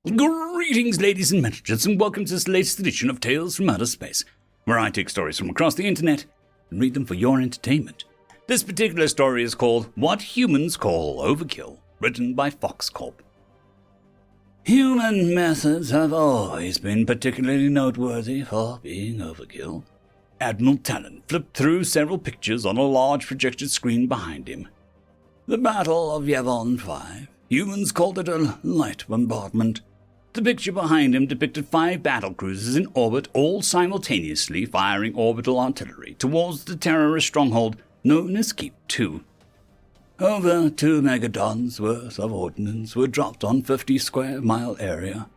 Greetings, ladies and gentlemen, and welcome to this latest edition of Tales from Outer Space, where I take stories from across the internet and read them for your entertainment. This particular story is called What Humans Call Overkill, written by FoxKorp. Human methods have always been particularly noteworthy for being overkill. Admiral Terran flipped through several pictures on a large projected screen behind him. The Battle of Yevon 5. Humans called it a light bombardment. The picture behind him depicted 5 battle cruisers in orbit, all simultaneously firing orbital artillery towards the terrorist stronghold known as Keep 2. Over 2 megatons worth of ordnance were dropped on 50 square mile area.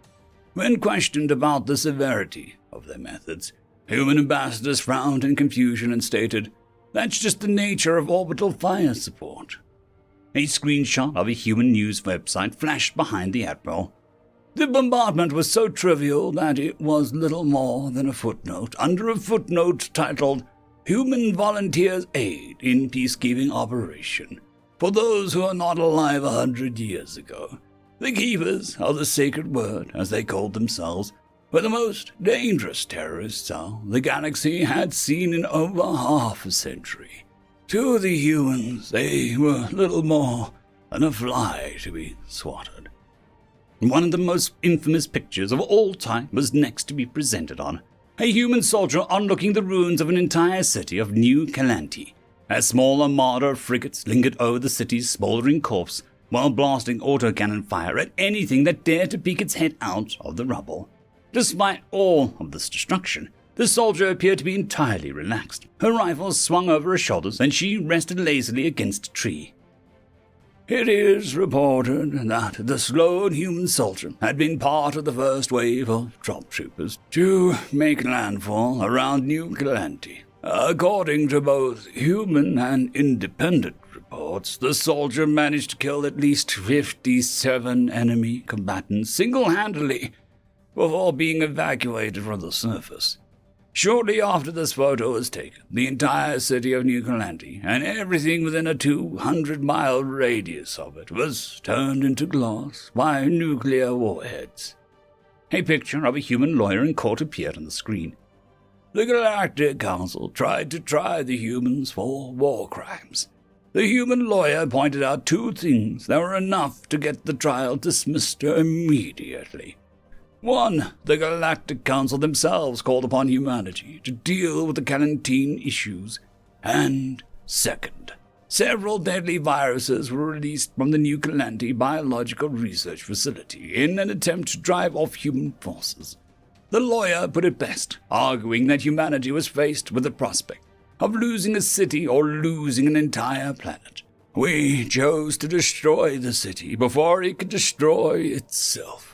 When questioned about the severity of their methods, human ambassadors frowned in confusion and stated, "That's just the nature of orbital fire support." A screenshot of a human news website flashed behind the Admiral. The bombardment was so trivial that it was little more than a footnote under a footnote titled Human Volunteers Aid in Peacekeeping Operation. For those who are not alive 100 years ago, the Keepers of the Sacred Word, as they called themselves, were the most dangerous terrorist cell the galaxy had seen in over half a century. To the humans, they were little more than a fly to be swatted. One of the most infamous pictures of all time was next to be presented on. A human soldier onlooking the ruins of an entire city of New Calanti. A small armada of frigates lingered over the city's smoldering corpse while blasting autocannon fire at anything that dared to peek its head out of the rubble. Despite all of this destruction, the soldier appeared to be entirely relaxed. Her rifle swung over her shoulders and she rested lazily against a tree. It is reported that the slowed human soldier had been part of the first wave of drop troopers to make landfall around New Calanti. According to both human and independent reports, the soldier managed to kill at least 57 enemy combatants single-handedly before being evacuated from the surface. Shortly after this photo was taken, the entire city of New Calanti and everything within a 200-mile radius of it was turned into glass by nuclear warheads. A picture of a human lawyer in court appeared on the screen. The Galactic Council tried to try the humans for war crimes. The human lawyer pointed out 2 things that were enough to get the trial dismissed immediately. 1. The Galactic Council themselves called upon humanity to deal with the Calantine issues. And 2nd, several deadly viruses were released from the New Calanti Biological Research Facility in an attempt to drive off human forces. The lawyer put it best, arguing that humanity was faced with the prospect of losing a city or losing an entire planet. We chose to destroy the city before it could destroy itself.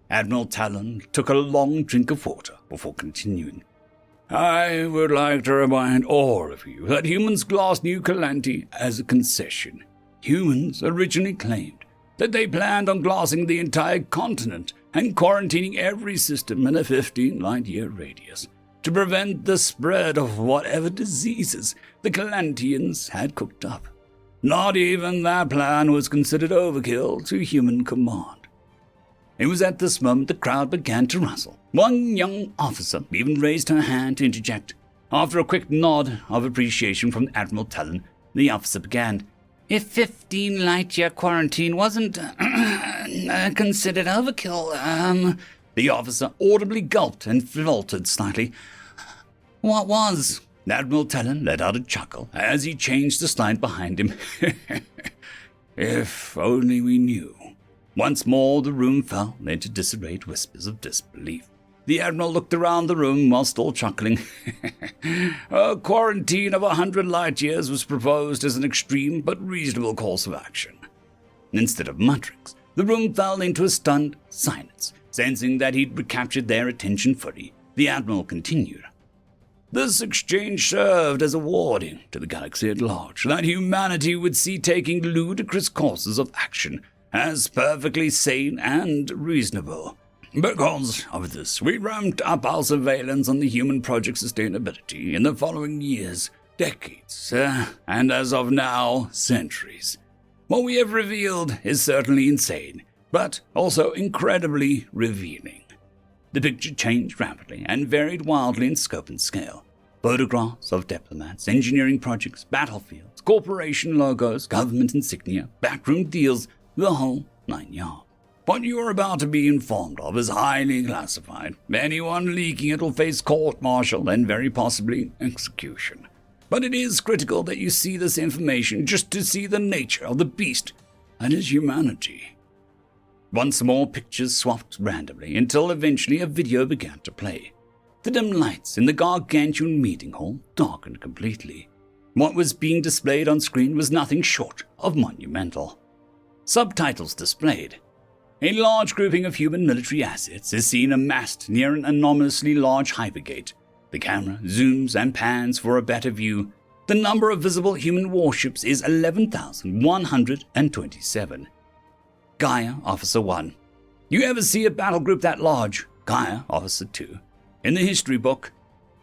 Admiral Talon took a long drink of water before continuing. I would like to remind all of you that humans glassed New Calanti as a concession. Humans originally claimed that they planned on glassing the entire continent and quarantining every system in a 15-light-year radius to prevent the spread of whatever diseases the Calantians had cooked up. Not even that plan was considered overkill to human command. It was at this moment the crowd began to rustle. One young officer even raised her hand to interject. After a quick nod of appreciation from Admiral Talon, the officer began, "If 15 light-year quarantine wasn't considered overkill, The officer audibly gulped and faltered slightly. "What was?" Admiral Talon let out a chuckle as he changed the slide behind him. "If only we knew." Once more the room fell into disarrayed whispers of disbelief. The Admiral looked around the room while still chuckling. A quarantine of 100 light years was proposed as an extreme but reasonable course of action. Instead of mutterings, the room fell into a stunned silence. Sensing that he'd recaptured their attention fully, the Admiral continued. This exchange served as a warning to the galaxy at large that humanity would see taking ludicrous courses of action as perfectly sane and reasonable. Because of this, we ramped up our surveillance on the human project's sustainability in the following years, decades, and as of now, centuries. What we have revealed is certainly insane, but also incredibly revealing. The picture changed rapidly and varied wildly in scope and scale. Photographs of diplomats, engineering projects, battlefields, corporation logos, government insignia, backroom deals, the whole 9 yards. What you are about to be informed of is highly classified. Anyone leaking it will face court-martial and very possibly execution. But it is critical that you see this information just to see the nature of the beast that is humanity. Once more pictures swapped randomly until eventually a video began to play. The dim lights in the gargantuan meeting hall darkened completely. What was being displayed on screen was nothing short of monumental. Subtitles displayed. A large grouping of human military assets is seen amassed near an anomalously large hypergate. The camera zooms and pans for a better view. The number of visible human warships is 11,127. Gaia, Officer 1. You ever see a battle group that large? Gaia, Officer 2. In the history book,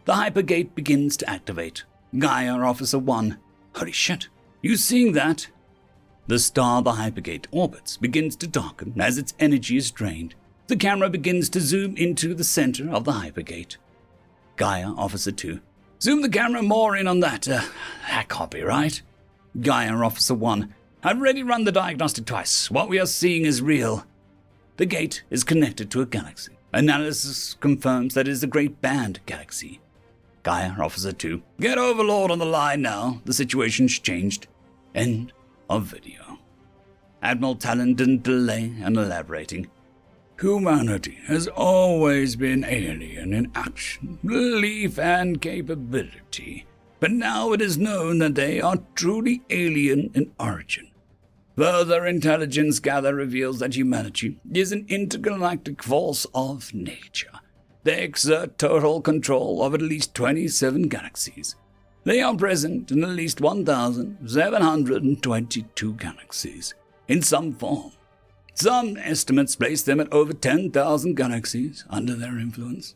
the hypergate begins to activate. Gaia, Officer 1. Holy shit, you seeing that? The star the hypergate orbits begins to darken as its energy is drained. The camera begins to zoom into the center of the hypergate. Gaia, Officer 2. Zoom the camera more in on that. That can't be right. Gaia, Officer 1. I've already run the diagnostic twice. What we are seeing is real. The gate is connected to a galaxy. Analysis confirms that it is a Great Band galaxy. Gaia, Officer 2. Get Overlord on the line now. The situation's changed. End of video. Admiral Talon didn't delay in elaborating. Humanity has always been alien in action, belief, and capability, but now it is known that they are truly alien in origin. Further intelligence gather reveals that humanity is an intergalactic force of nature. They exert total control of at least 27 galaxies. They are present in at least 1,722 galaxies, in some form. Some estimates place them at over 10,000 galaxies under their influence.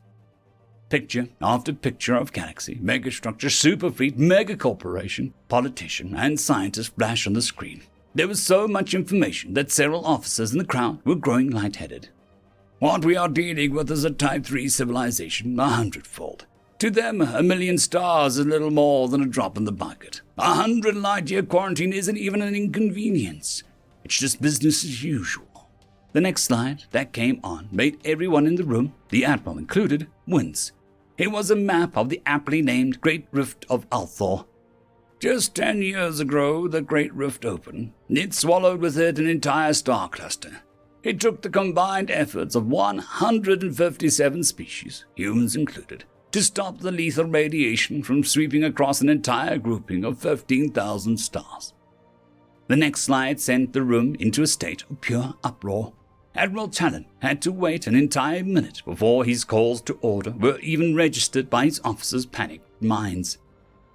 Picture after picture of galaxy, megastructure, superfleet, megacorporation, politician, and scientist flash on the screen. There was so much information that several officers in the crowd were growing lightheaded. What we are dealing with is a Type 3 civilization 100-fold. To them, 1,000,000 stars is little more than a drop in the bucket. 100 light-year quarantine isn't even an inconvenience. It's just business as usual. The next slide that came on made everyone in the room, the Admiral included, wince. It was a map of the aptly named Great Rift of Althor. Just 10 years ago, the Great Rift opened. It swallowed with it an entire star cluster. It took the combined efforts of 157 species, humans included, to stop the lethal radiation from sweeping across an entire grouping of 15,000 stars. The next slide sent the room into a state of pure uproar. Admiral Talon had to wait an entire minute before his calls to order were even registered by his officers' panicked minds.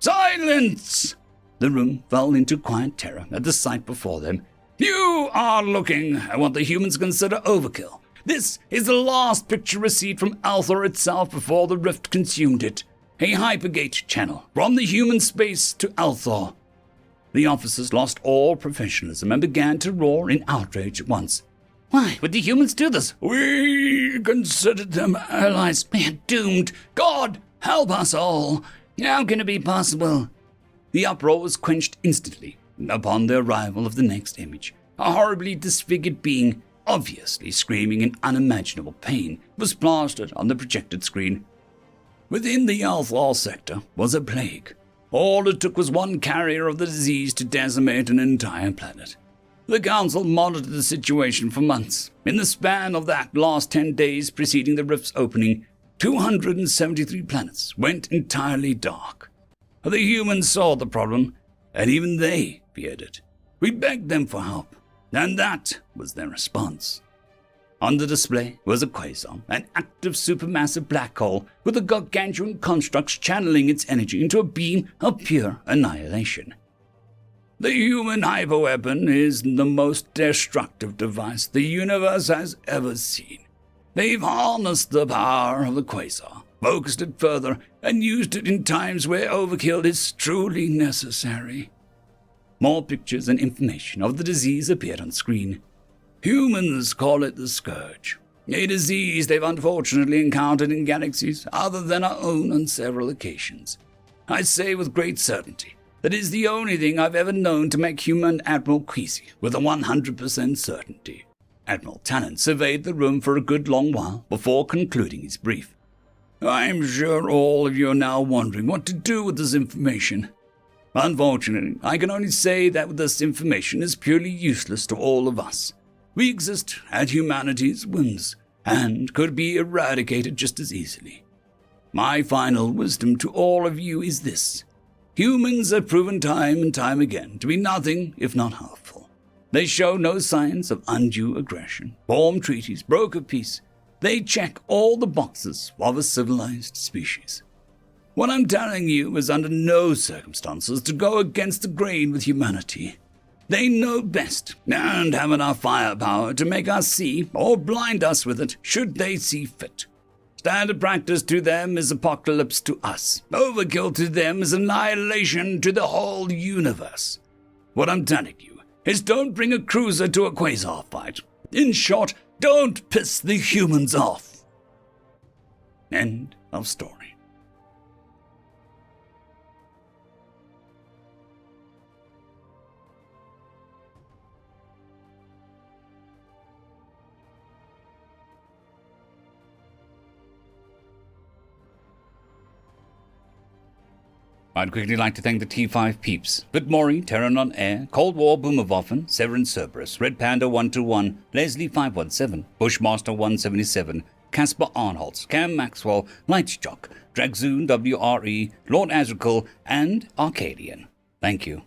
Silence! The room fell into quiet terror at the sight before them. You are looking at what the humans consider overkill. This is the last picture received from Althor itself before the rift consumed it. A hypergate channel from the human space to Althor. The officers lost all professionalism and began to roar in outrage at once. Why would the humans do this? We considered them allies. We are doomed. God, help us all. How can it be possible? The uproar was quenched instantly upon the arrival of the next image. A horribly disfigured being, obviously screaming in unimaginable pain, was plastered on the projected screen. Within the Althor sector was a plague. All it took was one carrier of the disease to decimate an entire planet. The Council monitored the situation for months. In the span of that last 10 days preceding the rift's opening, 273 planets went entirely dark. The humans saw the problem, and even they feared it. We begged them for help, and that was their response. On the display was a quasar, an active supermassive black hole with the gargantuan constructs channeling its energy into a beam of pure annihilation. The human hyperweapon is the most destructive device the universe has ever seen. They've harnessed the power of the quasar, focused it further, and used it in times where overkill is truly necessary. More pictures and information of the disease appeared on screen. Humans call it the Scourge, a disease they've unfortunately encountered in galaxies other than our own on several occasions. I say with great certainty that it is the only thing I've ever known to make human Admiral queasy with a 100% certainty. Admiral Talon surveyed the room for a good long while before concluding his brief. I'm sure all of you are now wondering what to do with this information. Unfortunately, I can only say that this information is purely useless to all of us. We exist at humanity's whims, and could be eradicated just as easily. My final wisdom to all of you is this. Humans have proven time and time again to be nothing if not helpful. They show no signs of undue aggression, form treaties, broker peace. They check all the boxes of a civilized species. What I'm telling you is under no circumstances to go against the grain with humanity. They know best and have enough firepower to make us see or blind us with it should they see fit. Standard practice to them is apocalypse to us. Overkill to them is annihilation to the whole universe. What I'm telling you is don't bring a cruiser to a quasar fight. In short, don't piss the humans off. End of story. I'd quickly like to thank the T5 peeps. Vitmori, Terran on Air, Cold War Boomerwaffen, Severin Cerberus, Red Panda 121, Leslie 517, Bushmaster 177, Caspar Arnholtz, Cam Maxwell, Lightjock, Dragzoon WRE, Lord Azrakul, and Arcadian. Thank you.